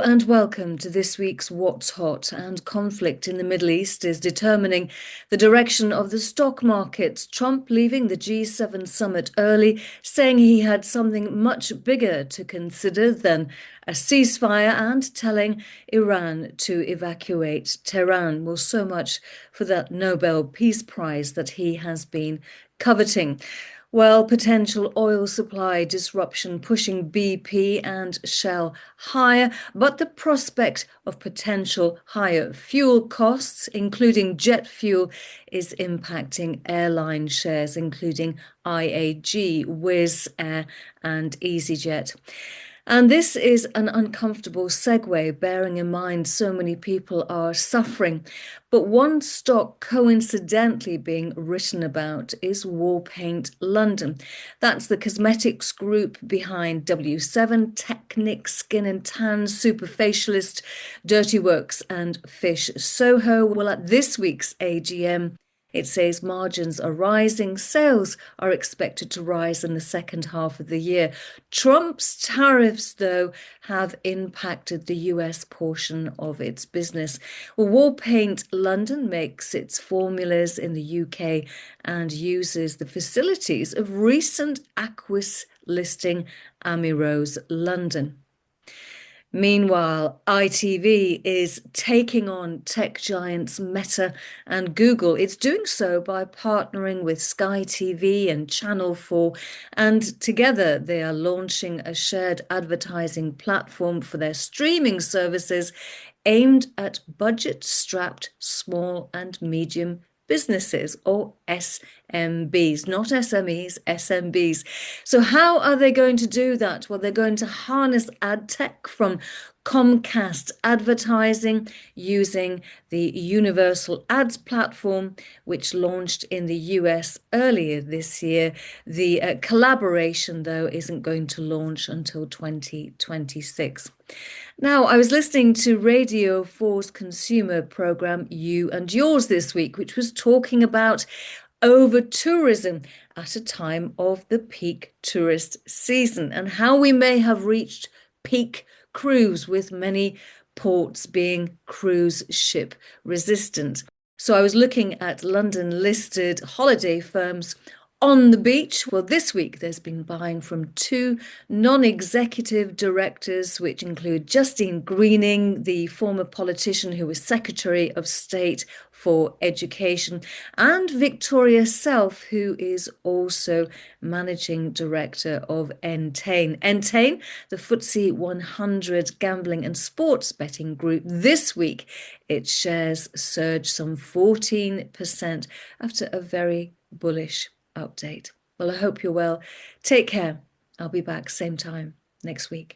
and welcome to this week's What's Hot. And conflict in the Middle East is determining the direction of the stock markets. Trump leaving the G7 summit early, saying he had something much bigger to consider than a ceasefire, and telling Iran to evacuate Tehran. Well, so much for that Nobel Peace Prize that he has been coveting. Well, potential oil supply disruption pushing BP and Shell higher, but the prospect of potential higher fuel costs, including jet fuel, is impacting airline shares, including IAG, Wizz Air, and Easyjet. And this is an uncomfortable segue, bearing in mind so many people are suffering. But one stock coincidentally being written about is Warpaint London. That's the cosmetics group behind W7, Technic, Skin and Tan, Superfacialist, Dirty Works, and Fish Soho. Well, at this week's AGM, it says margins are rising, sales are expected to rise in the second half of the year. Trump's tariffs, though, have impacted the US portion of its business. Well, Warpaint London makes its formulas in the UK and uses the facilities of recent Aquis listing Amirose London. Meanwhile, ITV is taking on tech giants Meta and Google. It's doing so by partnering with Sky TV and Channel 4, and together they are launching a shared advertising platform for their streaming services aimed at budget-strapped small and medium businesses, or SMBs, not SMEs, SMBs. So how are they going to do that? Well, they're going to harness ad tech from Comcast advertising using the Universal Ads platform, which launched in the US earlier this year. The collaboration, though, isn't going to launch until 2026. Now, I was listening to Radio 4's consumer program, You and Yours, this week, which was talking about over-tourism at a time of the peak tourist season and how we may have reached peak cruise, with many ports being cruise ship resistant. So I was looking at London-listed holiday firms on the beach. Well, this week there's been buying from two non-executive directors, which include Justine Greening, the former politician who was Secretary of State for Education, and Victoria Self, who is also Managing Director of Entain. Entain, the FTSE 100 gambling and sports betting group. This week, its shares surged some 14% after a very bullish update. Well, I hope you're well. Take care. I'll be back same time next week.